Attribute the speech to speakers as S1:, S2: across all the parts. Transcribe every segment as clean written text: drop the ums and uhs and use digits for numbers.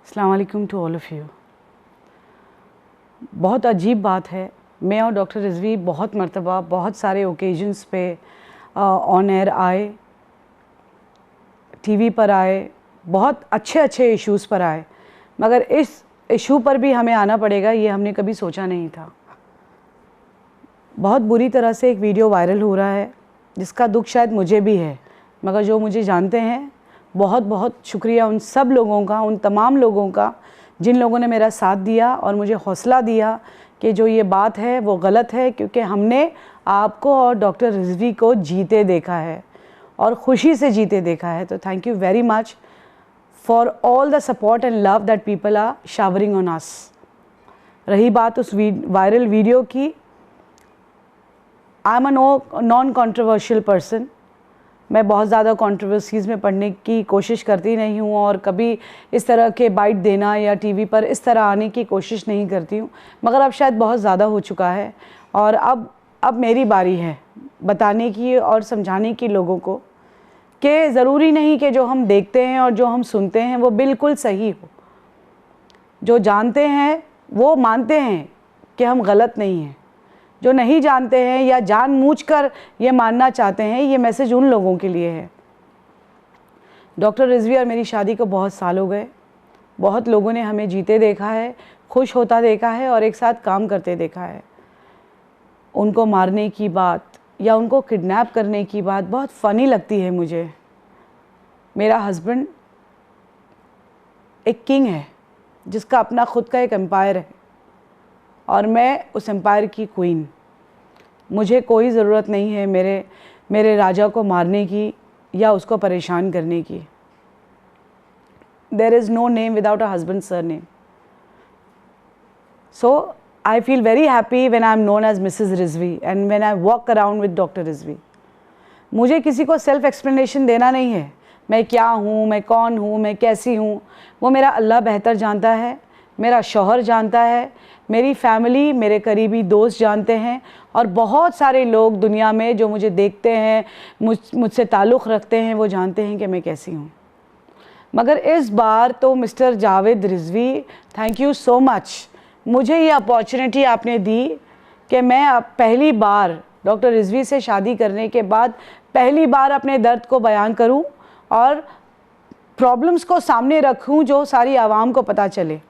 S1: अस्सलाम वालेकुम to all of you. बहुत अजीब बात है, मैं और डॉक्टर रिजवी बहुत मर्तबा बहुत सारे ओकेजन्स पे ऑन एयर आए, टीवी पर आए, बहुत अच्छे अच्छे इश्यूज़ पर आए, मगर इस इशू पर भी हमें आना पड़ेगा ये हमने कभी सोचा नहीं था। बहुत बुरी तरह से एक वीडियो वायरल हो रहा है जिसका दुख शायद मुझे भी है, मगर जो मुझे जानते हैं बहुत बहुत शुक्रिया उन सब लोगों का, उन तमाम लोगों का जिन लोगों ने मेरा साथ दिया और मुझे हौसला दिया कि जो ये बात है वो गलत है, क्योंकि हमने आपको और डॉक्टर रिजवी को जीते देखा है और ख़ुशी से जीते देखा है। तो thank you very much for all the support and love that people are showering on us. रही बात उस वायरल वीडियो की, I am a non controversial person. मैं बहुत ज़्यादा कंट्रोवर्सीज़ में पढ़ने की कोशिश करती नहीं हूँ और कभी इस तरह के बाइट देना या टीवी पर इस तरह आने की कोशिश नहीं करती हूँ, मगर अब शायद बहुत ज़्यादा हो चुका है और अब मेरी बारी है बताने की और समझाने की लोगों को कि ज़रूरी नहीं कि जो हम देखते हैं और जो हम सुनते हैं वो बिल्कुल सही हो। जो जानते हैं वो मानते हैं कि हम गलत नहीं हैं, जो नहीं जानते हैं या जानबूझकर ये मानना चाहते हैं, ये मैसेज उन लोगों के लिए है। डॉक्टर रिजवी और मेरी शादी को बहुत साल हो गए, बहुत लोगों ने हमें जीते देखा है, खुश होता देखा है और एक साथ काम करते देखा है। उनको मारने की बात या उनको किडनैप करने की बात बहुत फ़नी लगती है मुझे। मेरा हस्बैंड एक किंग है जिसका अपना ख़ुद का एक एम्पायर है और मैं उस एम्पायर की क्वीन। मुझे कोई ज़रूरत नहीं है मेरे राजा को मारने की या उसको परेशान करने की। There is no name without a husband surname. So I feel very happy when I am known as Mrs Rizvi and when I walk around with doctor Rizvi. मुझे किसी को सेल्फ एक्सप्लेनेशन देना नहीं है, मैं क्या हूँ, मैं कौन हूँ, मैं कैसी हूँ, वो मेरा अल्लाह बेहतर जानता है, मेरा शौहर जानता है, मेरी फैमिली, मेरे करीबी दोस्त जानते हैं और बहुत सारे लोग दुनिया में जो मुझे देखते हैं, मुझसे ताल्लुक़ रखते हैं, वो जानते हैं कि मैं कैसी हूँ। मगर इस बार तो mister Javed Rizvi, thank you so much, मुझे ये अपॉर्चुनिटी आपने दी कि मैं अब पहली बार डॉक्टर रिजवी से शादी करने के बाद पहली बार अपने दर्द को बयान करूं और प्रॉब्लम्स को सामने रखूं जो सारी आवाम को पता चले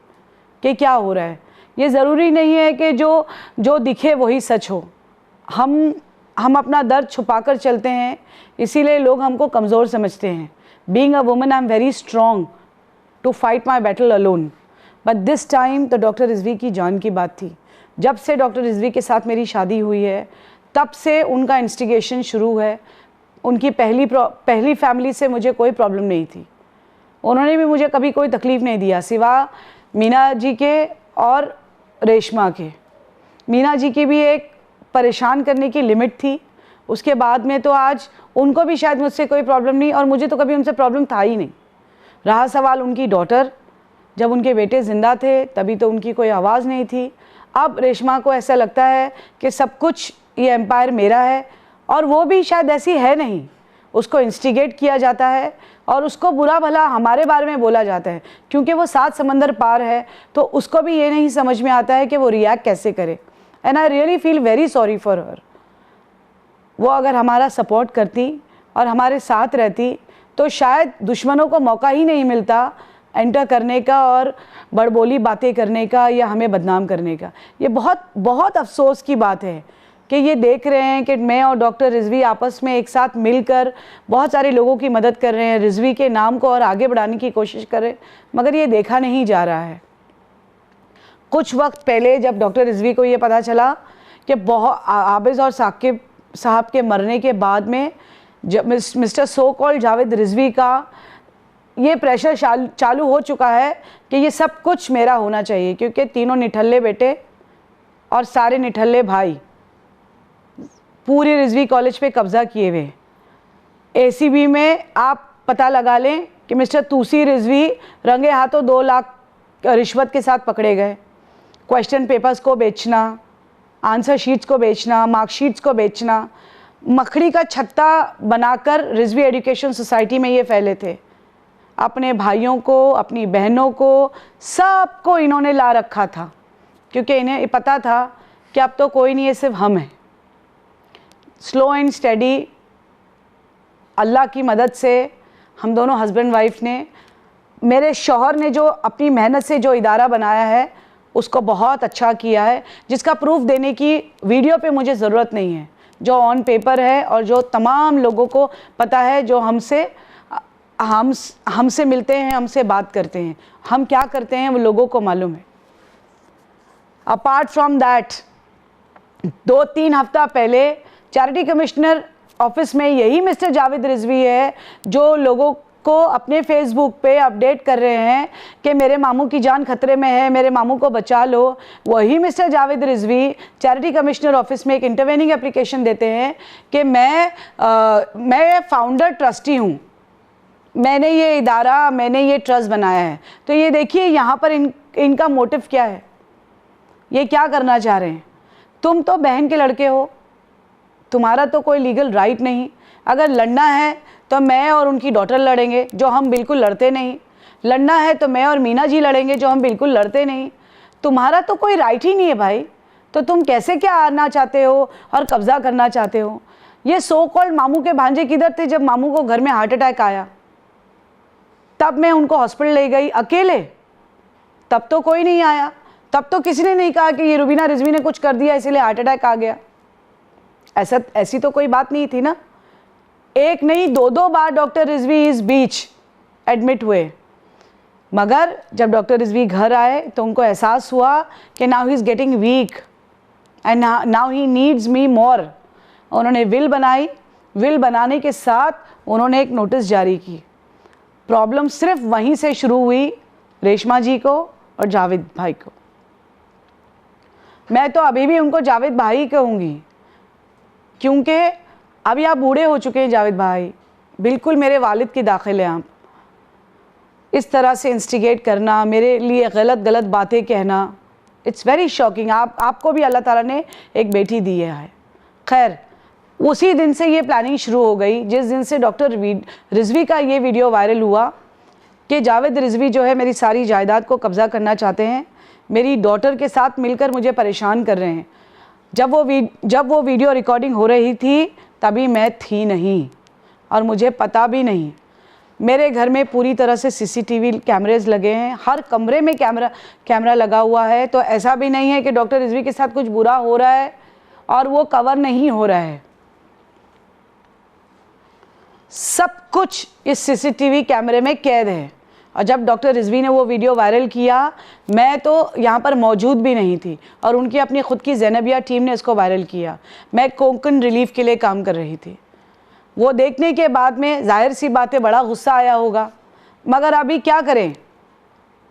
S1: कि क्या हो रहा है। ये ज़रूरी नहीं है कि जो दिखे वही सच हो। हम अपना दर्द छुपा कर चलते हैं, इसीलिए लोग हमको कमज़ोर समझते हैं। Being a woman I am very strong to fight my battle alone, but this time तो डॉक्टर रिजवी की जान की बात थी। जब से डॉक्टर रिजवी के साथ मेरी शादी हुई है तब से उनका इंस्टिगेशन शुरू है। उनकी पहली फैमिली से मुझे कोई प्रॉब्लम नहीं थी, उन्होंने भी मुझे कभी कोई तकलीफ़ नहीं दिया सिवा मीना जी के और रेशमा के। मीना जी की भी एक परेशान करने की लिमिट थी, उसके बाद में तो आज उनको भी शायद मुझसे कोई प्रॉब्लम नहीं और मुझे तो कभी उनसे प्रॉब्लम था ही नहीं। रहा सवाल उनकी डॉटर, जब उनके बेटे ज़िंदा थे तभी तो उनकी कोई आवाज़ नहीं थी। अब रेशमा को ऐसा लगता है कि सब कुछ ये एम्पायर मेरा है और वो भी शायद ऐसी है नहीं, उसको इंस्टिगेट किया जाता है और उसको बुरा भला हमारे बारे में बोला जाता है, क्योंकि वो 7 समंदर पार है तो उसको भी ये नहीं समझ में आता है कि वो रिएक्ट कैसे करे। And I really feel very sorry for her. वो अगर हमारा सपोर्ट करती और हमारे साथ रहती तो शायद दुश्मनों को मौका ही नहीं मिलता एंटर करने का और बड़बोली बातें करने का या हमें बदनाम करने का। ये बहुत बहुत अफसोस की बात है कि ये देख रहे हैं कि मैं और डॉक्टर रिजवी आपस में एक साथ मिलकर बहुत सारे लोगों की मदद कर रहे हैं, रिजवी के नाम को और आगे बढ़ाने की कोशिश कर रहे हैं, मगर ये देखा नहीं जा रहा है। कुछ वक्त पहले जब डॉक्टर रिजवी को ये पता चला कि बहुत आबिद और साकिब साहब के मरने के बाद में जब mister so called Javed Rizvi का ये प्रेशर चालू हो चुका है कि ये सब कुछ मेरा होना चाहिए, क्योंकि तीनों निठल्ले बेटे और सारे निठल्ले भाई पूरी रिजवी कॉलेज पे कब्ज़ा किए हुए। एसीबी में आप पता लगा लें कि मिस्टर तूसी रिजवी रंगे हाथों 2 लाख रिश्वत के साथ पकड़े गए। क्वेश्चन पेपर्स को बेचना, आंसर शीट्स को बेचना, मार्कशीट्स को बेचना, मकड़ी का छत्ता बनाकर रिजवी एजुकेशन सोसाइटी में ये फैले थे। अपने भाइयों को, अपनी बहनों को, सबको इन्होंने ला रखा था, क्योंकि इन्हें पता था कि अब तो कोई नहीं है, सिर्फ हम हैं। स्लो एंड स्टेडी अल्लाह की मदद से हम दोनों हस्बैंड वाइफ ने, मेरे शौहर ने जो अपनी मेहनत से जो इदारा बनाया है उसको बहुत अच्छा किया है, जिसका प्रूफ देने की वीडियो पे मुझे ज़रूरत नहीं है, जो ऑन पेपर है और जो तमाम लोगों को पता है, जो हमसे मिलते हैं, हमसे बात करते हैं, हम क्या करते हैं वो लोगों को मालूम है। अपार्ट फ्रॉम दैट 2-3 हफ्ता पहले चैरिटी कमिश्नर ऑफिस में यही मिस्टर जावेद रिजवी है जो लोगों को अपने फेसबुक पे अपडेट कर रहे हैं कि मेरे मामू की जान खतरे में है, मेरे मामू को बचा लो। वही mister Javed Rizvi charity commissioner office में एक इंटरवेनिंग एप्लीकेशन देते हैं कि मैं फाउंडर ट्रस्टी हूँ, मैंने ये इदारा, मैंने ये ट्रस्ट बनाया है। तो ये देखिए यहाँ पर इनका मोटिव क्या है, ये क्या करना चाह रहे हैं। तुम तो बहन के लड़के हो, तुम्हारा तो कोई लीगल राइट नहीं। अगर लड़ना है तो मैं और उनकी डॉटर लड़ेंगे, जो हम बिल्कुल लड़ते नहीं। लड़ना है तो मैं और मीना जी लड़ेंगे, जो हम बिल्कुल लड़ते नहीं। तुम्हारा तो कोई राइट ही नहीं है भाई, तो तुम कैसे क्या आना चाहते हो और कब्जा करना चाहते हो। ये सो कॉल्ड मामू के भांजे किधर थे जब मामू को घर में हार्ट अटैक आया? तब मैं उनको हॉस्पिटल ले गई अकेले, तब तो कोई नहीं आया, तब तो किसी ने नहीं कहा कि ये रुबीना रिजवी ने कुछ कर दिया इसीलिए हार्ट अटैक आ गया। ऐसी तो कोई बात नहीं थी ना। एक नहीं 2-2 बार डॉक्टर रिजवी इस बीच एडमिट हुए, मगर जब डॉक्टर रिजवी घर आए तो उनको एहसास हुआ कि now he is getting weak and now he needs me more. उन्होंने विल बनाई, विल बनाने के साथ उन्होंने एक नोटिस जारी की। प्रॉब्लम सिर्फ वहीं से शुरू हुई, रेशमा जी को और जावेद भाई को। मैं तो अभी भी उनको जावेद भाई कहूँगी, क्योंकि अभी आप बूढ़े हो चुके हैं जावेद भाई, बिल्कुल मेरे वालिद की दाखिल हैं आप। इस तरह से इंस्टिगेट करना, मेरे लिए गलत बातें कहना, इट्स वेरी शॉकिंग। आपको भी अल्लाह ताला ने एक बेटी दी है। खैर, उसी दिन से ये प्लानिंग शुरू हो गई, जिस दिन से डॉक्टर रिजवी का ये वीडियो वायरल हुआ कि जावेद रिजवी जो है मेरी सारी जायदाद को कब्ज़ा करना चाहते हैं, मेरी डॉटर के साथ मिलकर मुझे परेशान कर रहे हैं। जब वो वीडियो रिकॉर्डिंग हो रही थी तभी मैं थी नहीं और मुझे पता भी नहीं। मेरे घर में पूरी तरह से सीसीटीवी कैमरेज लगे हैं, हर कमरे में कैमरा लगा हुआ है। तो ऐसा भी नहीं है कि डॉक्टर रिजवी के साथ कुछ बुरा हो रहा है और वो कवर नहीं हो रहा है। सब कुछ इस सीसीटीवी कैमरे में कैद है। और जब डॉक्टर रिजवी ने वो वीडियो वायरल किया, मैं तो यहाँ पर मौजूद भी नहीं थी और उनकी अपनी ख़ुद की ज़ैनबिया टीम ने इसको वायरल किया। मैं कोंकण रिलीफ के लिए काम कर रही थी। वो देखने के बाद में जाहिर सी बात है बड़ा गुस्सा आया होगा, मगर अभी क्या करें,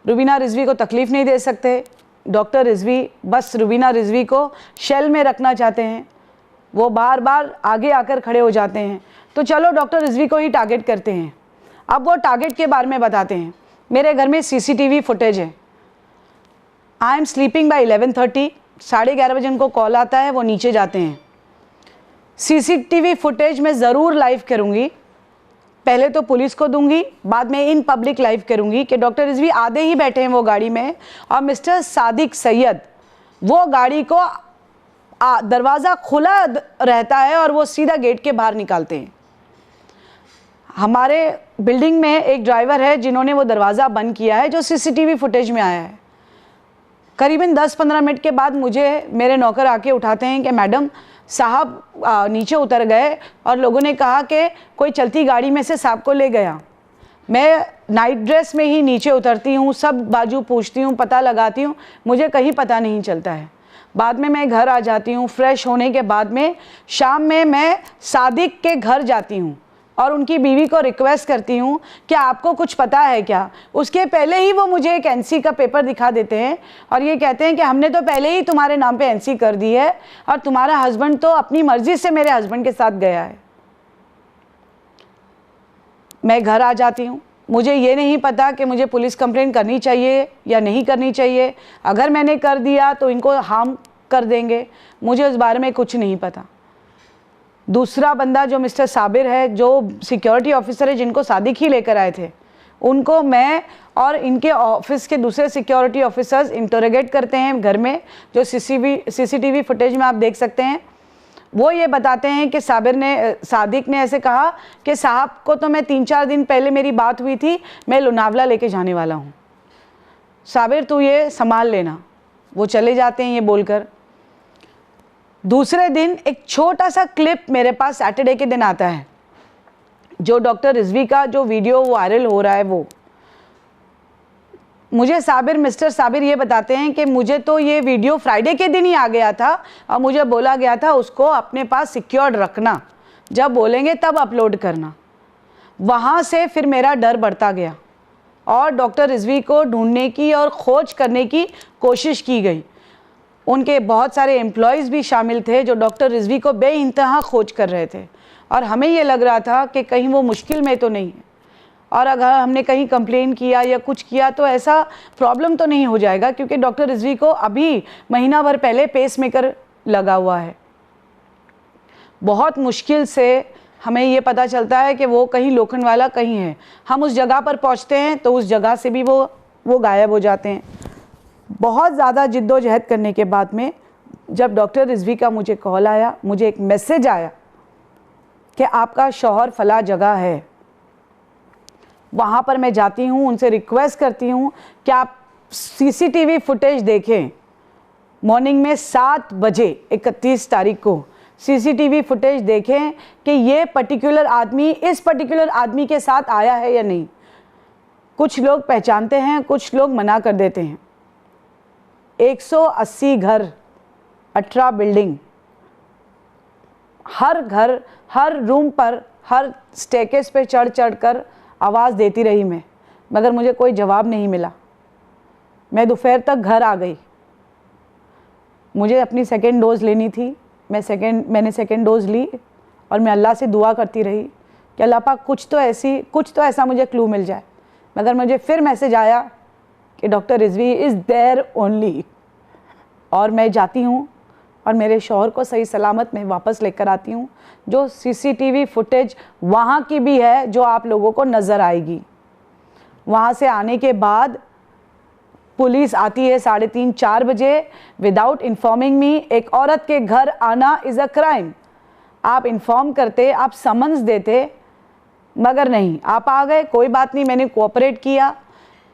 S1: रुबीना रिजवी को तकलीफ़ नहीं दे सकते। डॉक्टर रिजवी बस रुबीना रिजवी को शेल में रखना चाहते हैं, वो बार बार आगे आकर खड़े हो जाते हैं। तो चलो डॉक्टर रिजवी को ही टारगेट करते हैं। अब वो टारगेट के बारे में बताते हैं। मेरे घर में सीसीटीवी फुटेज है। आई एम स्लीपिंग बाय 11:30, 11:30 बजे उनको कॉल आता है, वो नीचे जाते हैं। सीसीटीवी फुटेज मैं ज़रूर लाइव करूँगी, पहले तो पुलिस को दूंगी, बाद में इन पब्लिक लाइव करूँगी कि डॉक्टर रिजवी आधे ही बैठे हैं वो गाड़ी में और मिस्टर सादिक सैयद वो गाड़ी को दरवाज़ा खुला रहता है और वो सीधा गेट के बाहर निकालते हैं। हमारे बिल्डिंग में एक ड्राइवर है जिन्होंने वो दरवाज़ा बंद किया है, जो सीसीटीवी फुटेज में आया है। करीबन 10-15 मिनट के बाद मुझे मेरे नौकर आके उठाते हैं कि मैडम साहब नीचे उतर गए और लोगों ने कहा कि कोई चलती गाड़ी में से साहब को ले गया। मैं नाइट ड्रेस में ही नीचे उतरती हूँ, सब बाजू पूछती हूँ, पता लगाती हूँ, मुझे कहीं पता नहीं चलता है। बाद में मैं घर आ जाती हूँ। फ्रेश होने के बाद में शाम में मैं सादिक के घर जाती हूँ और उनकी बीवी को रिक्वेस्ट करती हूँ कि आपको कुछ पता है क्या। उसके पहले ही वो मुझे एक एनसी का पेपर दिखा देते हैं और ये कहते हैं कि हमने तो पहले ही तुम्हारे नाम पे एनसी कर दी है और तुम्हारा हस्बैंड तो अपनी मर्जी से मेरे हस्बैंड के साथ गया है। मैं घर आ जाती हूँ। मुझे ये नहीं पता कि मुझे पुलिस कंप्लेन करनी चाहिए या नहीं करनी चाहिए। अगर मैंने कर दिया तो इनको हार्म कर देंगे, मुझे उस बारे में कुछ नहीं पता। दूसरा बंदा जो मिस्टर साबिर है, जो सिक्योरिटी ऑफिसर है, जिनको सादिक ही लेकर आए थे, उनको मैं और इनके ऑफिस के दूसरे सिक्योरिटी ऑफिसर्स इंटरोगेट करते हैं घर में, जो सीसीटीवी फुटेज में आप देख सकते हैं। वो ये बताते हैं कि सादिक ने ऐसे कहा कि साहब को तो मैं 3-4 दिन पहले मेरी बात हुई थी, मैं लोनावला लेके जाने वाला हूँ, साबिर तू ये संभाल लेना। वो चले जाते हैं ये बोलकर। दूसरे दिन एक छोटा सा क्लिप मेरे पास सैटरडे के दिन आता है, जो डॉक्टर रिजवी का जो वीडियो वायरल हो रहा है। वो मुझे मिस्टर साबिर ये बताते हैं कि मुझे तो ये वीडियो फ्राइडे के दिन ही आ गया था और मुझे बोला गया था उसको अपने पास सिक्योर्ड रखना, जब बोलेंगे तब अपलोड करना। वहाँ से फिर मेरा डर बढ़ता गया और डॉक्टर रिजवी को ढूंढने की और खोज करने की कोशिश की गई। उनके बहुत सारे एम्प्लॉयज़ भी शामिल थे जो डॉक्टर रिजवी को बेइंतहा खोज कर रहे थे और हमें ये लग रहा था कि कहीं वो मुश्किल में तो नहीं है, और अगर हमने कहीं कंप्लेन किया या कुछ किया तो ऐसा प्रॉब्लम तो नहीं हो जाएगा, क्योंकि डॉक्टर रिजवी को अभी महीना भर पहले पेसमेकर लगा हुआ है। बहुत मुश्किल से हमें ये पता चलता है कि वो कहीं लोखंडवाला कहीं है। हम उस जगह पर पहुंचते हैं तो उस जगह से भी वो गायब हो जाते हैं। बहुत ज़्यादा जिद्दोजहद करने के बाद में जब डॉक्टर रिजवी का मुझे कॉल आया, मुझे एक मैसेज आया कि आपका शौहर फला जगह है, वहाँ पर मैं जाती हूँ, उनसे रिक्वेस्ट करती हूँ कि आप सीसीटीवी फुटेज देखें। मॉर्निंग में 7 बजे 31 तारीख को सीसीटीवी फुटेज देखें कि ये पर्टिकुलर आदमी इस पर्टिकुलर आदमी के साथ आया है या नहीं। कुछ लोग पहचानते हैं, कुछ लोग मना कर देते हैं। 180 घर, 18 बिल्डिंग, हर घर, हर रूम पर, हर स्टेकेस पे चढ़ चढ़ कर आवाज़ देती रही मैं, मगर मुझे कोई जवाब नहीं मिला। मैं दोपहर तक घर आ गई। मुझे अपनी सेकेंड डोज़ लेनी थी। मैंने सेकेंड डोज़ ली और मैं अल्लाह से दुआ करती रही कि अल्लाह पाक कुछ तो ऐसा मुझे क्लू मिल जाए। मगर मुझे फिर मैसेज आया कि doctor Rizvi is there only, और मैं जाती हूँ और मेरे शौहर को सही सलामत मैं वापस लेकर आती हूँ। जो सीसीटीवी फुटेज वहाँ की भी है जो आप लोगों को नज़र आएगी। वहाँ से आने के बाद पुलिस आती है 3:30-4 बजे विदाउट इन्फॉर्मिंग मी। एक औरत के घर आना इज़ अ क्राइम। आप इन्फॉर्म करते, आप समन्स देते, मगर नहीं, आप आ गए। कोई बात नहीं, मैंने कोऑपरेट किया।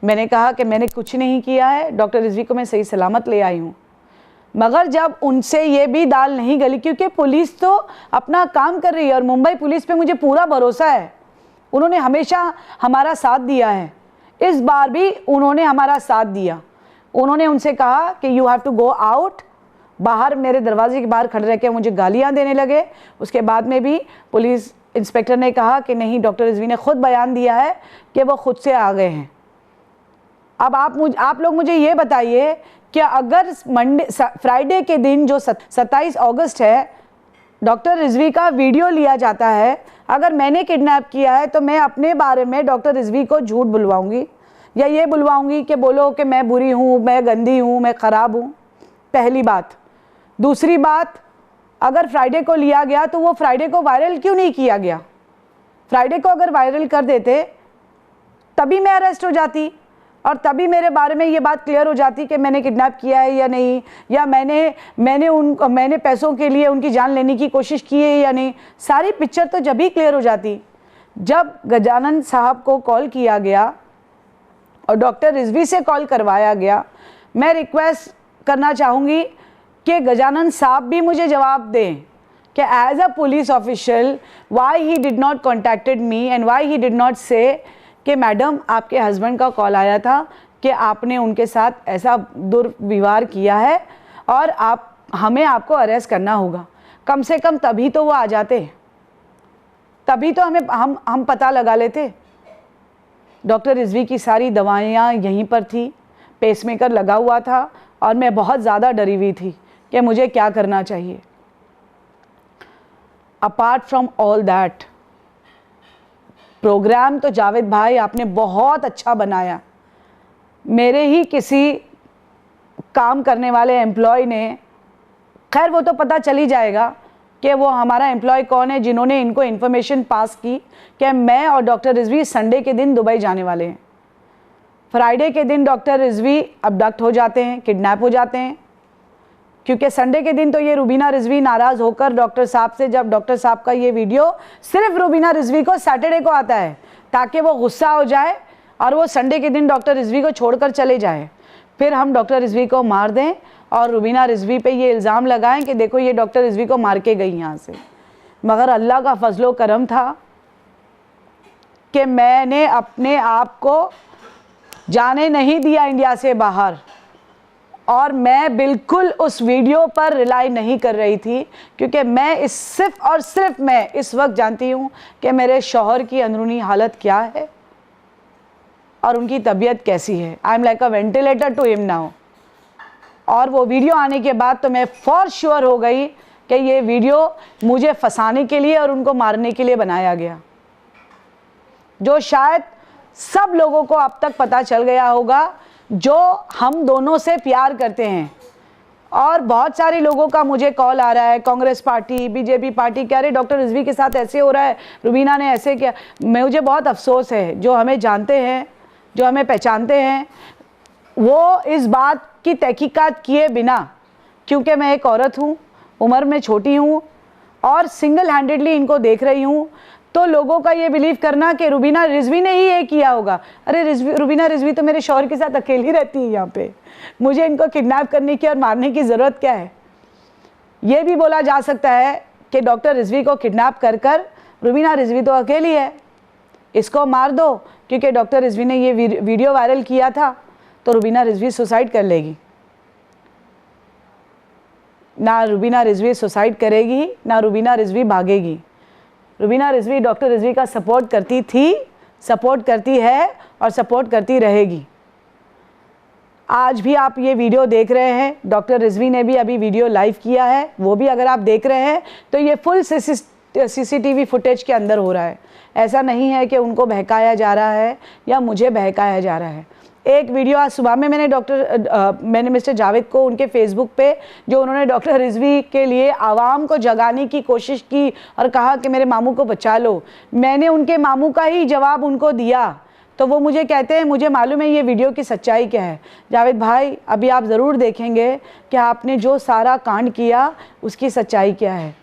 S1: मैंने कहा कि मैंने कुछ नहीं किया है, डॉक्टर रिजवी को मैं सही सलामत ले आई हूँ। मगर जब उनसे ये भी दाल नहीं गली, क्योंकि पुलिस तो अपना काम कर रही है और मुंबई पुलिस पे मुझे पूरा भरोसा है। उन्होंने हमेशा हमारा साथ दिया है, इस बार भी उन्होंने हमारा साथ दिया। उन्होंने उनसे कहा कि you have to go out. बाहर मेरे दरवाजे के बाहर खड़े रह के मुझे गालियाँ देने लगे। उसके बाद में भी पुलिस इंस्पेक्टर ने कहा कि नहीं, डॉक्टर रिजवी ने खुद बयान दिया है कि वो खुद से आ गए हैं। अब आप लोग मुझे ये बताइए कि अगर फ्राइडे के दिन जो 27 अगस्त है, डॉक्टर रिजवी का वीडियो लिया जाता है, अगर मैंने किडनैप किया है तो मैं अपने बारे में डॉक्टर रिजवी को झूठ बुलवाऊंगी या ये बुलवाऊंगी कि बोलो कि मैं बुरी हूँ, मैं गंदी हूँ, मैं ख़राब हूँ? पहली बात। दूसरी बात, अगर फ्राइडे को लिया गया तो वो फ्राइडे को वायरल क्यों नहीं किया गया? फ्राइडे को अगर वायरल कर देते तभी मैं अरेस्ट हो जाती और तभी मेरे बारे में ये बात क्लियर हो जाती कि मैंने किडनैप किया है या नहीं, या मैंने पैसों के लिए उनकी जान लेने की कोशिश की है या नहीं। सारी पिक्चर तो जब ही क्लियर हो जाती। जब गजानन साहब को कॉल किया गया और डॉक्टर रिजवी से कॉल करवाया गया, मैं रिक्वेस्ट करना चाहूँगी कि गजानन साहब भी मुझे जवाब दें कि as a police official why he did not contacted me and why he did not say कि मैडम आपके हस्बैंड का कॉल आया था कि आपने उनके साथ ऐसा दुर्व्यवहार किया है और हमें आपको अरेस्ट करना होगा। कम से कम तभी तो वो आ जाते, तभी तो हम पता लगा लेते। डॉक्टर रिजवी की सारी दवाइयाँ यहीं पर थी, पेसमेकर लगा हुआ था और मैं बहुत ज़्यादा डरी हुई थी कि मुझे क्या करना चाहिए। Apart from all that, programme तो जावेद भाई आपने बहुत अच्छा बनाया। मेरे ही किसी काम करने वाले एम्प्लॉय ने, खैर वो तो पता चल ही जाएगा, कि वो हमारा एम्प्लॉय कौन है जिन्होंने इनको इन्फॉर्मेशन पास की कि मैं और डॉक्टर रिजवी संडे के दिन दुबई जाने वाले हैं। फ्राइडे के दिन डॉक्टर रिजवी अबडक्ट हो जाते हैं, किडनैप हो जाते हैं, क्योंकि संडे के दिन तो ये रुबीना रिजवी नाराज़ होकर डॉक्टर साहब से, जब डॉक्टर साहब का ये वीडियो सिर्फ रुबीना रिजवी को सैटरडे को आता है ताकि वो गुस्सा हो जाए और वो संडे के दिन डॉक्टर रिजवी को छोड़कर चले जाएं, फिर हम डॉक्टर रिजवी को मार दें और रुबीना रिजवी पे ये इल्ज़ाम लगाएं कि देखो ये डॉक्टर रिजवी को मार के गई यहाँ से। मगर अल्लाह का फजलो करम था कि मैंने अपने आप को जाने नहीं दिया इंडिया से बाहर, और मैं बिल्कुल उस वीडियो पर रिलाई नहीं कर रही थी, क्योंकि मैं सिर्फ और सिर्फ मैं इस वक्त जानती हूँ कि मेरे शौहर की अंदरूनी हालत क्या है और उनकी तबीयत कैसी है। I am like a ventilator to him now. और वो वीडियो आने के बाद तो मैं फॉर श्योर हो गई कि ये वीडियो मुझे फंसाने के लिए और उनको मारने के लिए बनाया गया, जो शायद सब लोगों को अब तक पता चल गया होगा जो हम दोनों से प्यार करते हैं। और बहुत सारे लोगों का मुझे कॉल आ रहा है, कांग्रेस पार्टी, बीजेपी पार्टी, कह रहे डॉक्टर रिजवी के साथ ऐसे हो रहा है, रुबीना ने ऐसे किया। मुझे बहुत अफसोस है, जो हमें जानते हैं, जो हमें पहचानते हैं, वो इस बात की तहकीकात किए बिना, क्योंकि मैं एक औरत हूँ, उम्र में छोटी हूँ और सिंगल हैंडेडली इनको देख रही हूँ, तो लोगों का ये बिलीव करना कि रुबीना रिजवी ने ही ये किया होगा। अरे रुबीना रिजवी तो मेरे शौहर के साथ अकेली रहती है यहाँ पे, मुझे इनको किडनैप करने की और मारने की ज़रूरत क्या है। ये भी बोला जा सकता है कि डॉक्टर रिजवी को किडनैप कर कर रुबीना रिजवी तो अकेली है, इसको मार दो, क्योंकि डॉक्टर रिजवी ने ये वीडियो वायरल किया था तो रुबीना रिजवी सुसाइड कर लेगी। ना रुबीना रिजवी सुसाइड करेगी, ना रुबीना रिजवी भागेगी। रुबीना रिजवी डॉक्टर रिजवी का सपोर्ट करती थी, सपोर्ट करती है और सपोर्ट करती रहेगी। आज भी आप ये वीडियो देख रहे हैं, डॉक्टर रिजवी ने भी अभी वीडियो लाइव किया है, वो भी अगर आप देख रहे हैं तो ये फुल सीसीटीवी फुटेज के अंदर हो रहा है। ऐसा नहीं है कि उनको बहकाया जा रहा है या मुझे बहकाया जा रहा है। एक वीडियो आज सुबह में मैंने मिस्टर जावेद को उनके फेसबुक पे, जो उन्होंने डॉक्टर रिजवी के लिए आवाम को जगाने की कोशिश की और कहा कि मेरे मामू को बचा लो, मैंने उनके मामू का ही जवाब उनको दिया, तो वो मुझे कहते हैं मुझे मालूम है ये वीडियो की सच्चाई क्या है। जावेद भाई, अभी आप ज़रूर देखेंगे कि आपने जो सारा कांड किया उसकी सच्चाई क्या है।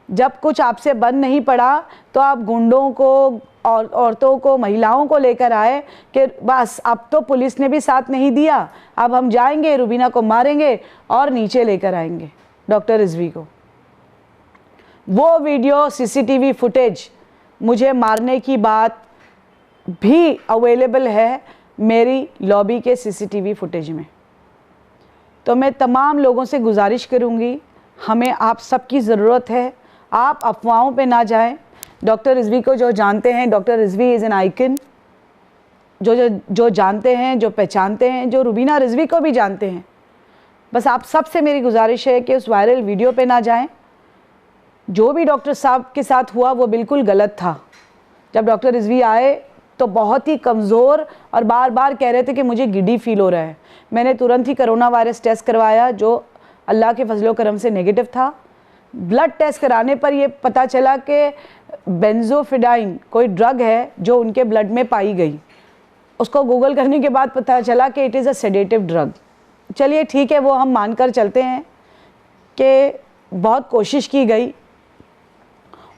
S1: जब कुछ आपसे बन नहीं पड़ा तो आप गुंडों को और औरतों को, महिलाओं को लेकर आए कि बस अब तो पुलिस ने भी साथ नहीं दिया, अब हम जाएंगे, रुबीना को मारेंगे और नीचे लेकर आएंगे डॉक्टर रिजवी को। वो वीडियो सीसीटीवी फुटेज मुझे मारने की बात भी अवेलेबल है मेरी लॉबी के सीसीटीवी फुटेज में। तो मैं तमाम लोगों से गुजारिश करूंगी, हमें आप सबकी ज़रूरत है, आप अफवाहों पे ना जाएं। डॉक्टर रिजवी को जो जानते हैं, doctor Rizvi is an icon, जो जानते हैं, जो पहचानते हैं, जो रुबीना रिजवी को भी जानते हैं, बस आप सबसे मेरी गुजारिश है कि उस वायरल वीडियो पे ना जाएं। जो भी डॉक्टर साहब के साथ हुआ वो बिल्कुल गलत था। जब डॉक्टर रिजवी आए तो बहुत ही कमज़ोर और बार बार कह रहे थे कि मुझे गिडी फील हो रहा है। मैंने तुरंत ही कोरोना वायरस टेस्ट करवाया, जो अल्लाह के फजलो करम से नेगेटिव था। ब्लड टेस्ट कराने पर यह पता चला कि बेंजोफिडाइन कोई ड्रग है जो उनके ब्लड में पाई गई। उसको गूगल करने के बाद पता चला कि it is a sedative drug. चलिए ठीक है, वो हम मानकर चलते हैं कि बहुत कोशिश की गई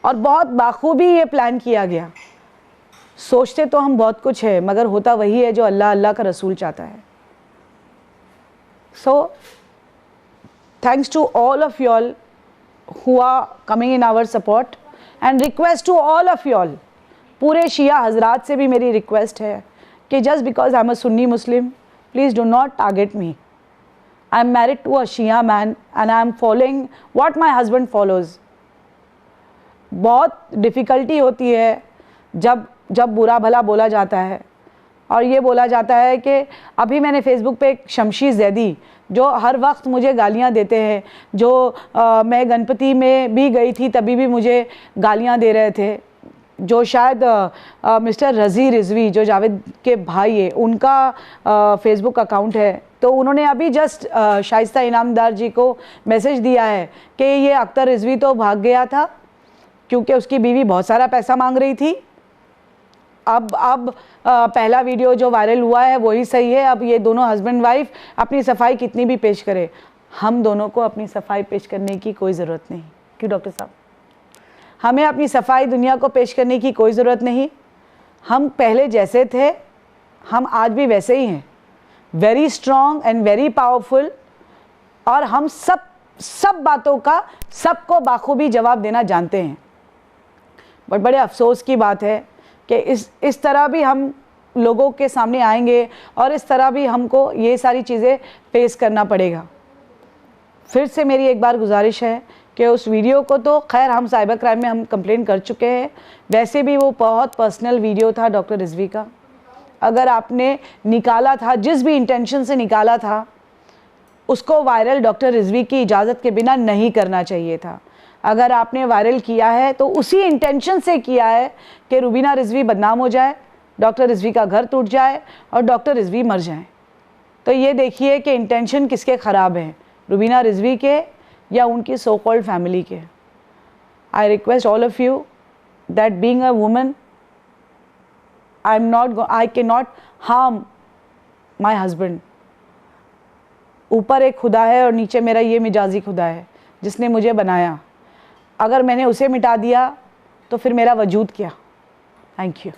S1: और बहुत बाखूबी ये प्लान किया गया। सोचते तो हम बहुत कुछ है, मगर होता वही है जो अल्लाह अल्लाह का रसूल चाहता है। So thanks to all of you all who are coming in our support and request to all of you all, पूरे शिया हजरात से भी मेरी रिक्वेस्ट है कि just because I'm a Sunni Muslim, please do not target me. I'm married to a Shia man and I'm following what my husband follows. बहुत difficulty होती है जब बुरा भला बोला जाता है, और ये बोला जाता है कि अभी मैंने फेसबुक पे एक शमशी जैदी जो हर वक्त मुझे गालियाँ देते हैं, जो मैं गणपति में भी गई थी तभी भी मुझे गालियाँ दे रहे थे। जो शायद मिस्टर रज़ी रिजवी जो जावेद के भाई है, उनका फेसबुक अकाउंट है, तो उन्होंने अभी जस्ट शाइस्ता इनामदार जी को मैसेज दिया है कि ये अख्तर रिजवी तो भाग गया था क्योंकि उसकी बीवी बहुत सारा पैसा मांग रही थी। अब पहला वीडियो जो वायरल हुआ है वही सही है। अब ये दोनों हस्बैंड वाइफ अपनी सफाई कितनी भी पेश करे, हम दोनों को अपनी सफाई पेश करने की कोई ज़रूरत नहीं। क्यों डॉक्टर साहब? हमें अपनी सफाई दुनिया को पेश करने की कोई ज़रूरत नहीं। हम पहले जैसे थे हम आज भी वैसे ही हैं, very strong and very powerful, और हम सब बातों का सबको बाखूबी जवाब देना जानते हैं। बट बड़े अफसोस की बात है कि इस तरह भी हम लोगों के सामने आएंगे और इस तरह भी हमको ये सारी चीज़ें फेस करना पड़ेगा। फिर से मेरी एक बार गुजारिश है कि उस वीडियो को तो खैर हम साइबर क्राइम में हम कंप्लेन कर चुके हैं, वैसे भी वो बहुत पर्सनल वीडियो था डॉक्टर रिजवी का। अगर आपने निकाला था, जिस भी इंटेंशन से निकाला था, उसको वायरल डॉक्टर रिजवी की इजाज़त के बिना नहीं करना चाहिए था। अगर आपने वायरल किया है तो उसी इंटेंशन से किया है कि रुबीना रिजवी बदनाम हो जाए, डॉक्टर रिजवी का घर टूट जाए और डॉक्टर रिजवी मर जाए। तो ये देखिए कि इंटेंशन किसके ख़राब हैं, रुबीना रिजवी के या उनकी सो कॉल्ड फैमिली के। I request all of you that being a woman I cannot harm my husband। ऊपर एक खुदा है और नीचे मेरा ये मिजाजी खुदा है जिसने मुझे बनाया। अगर मैंने उसे मिटा दिया तो फिर मेरा वजूद क्या। Thank you.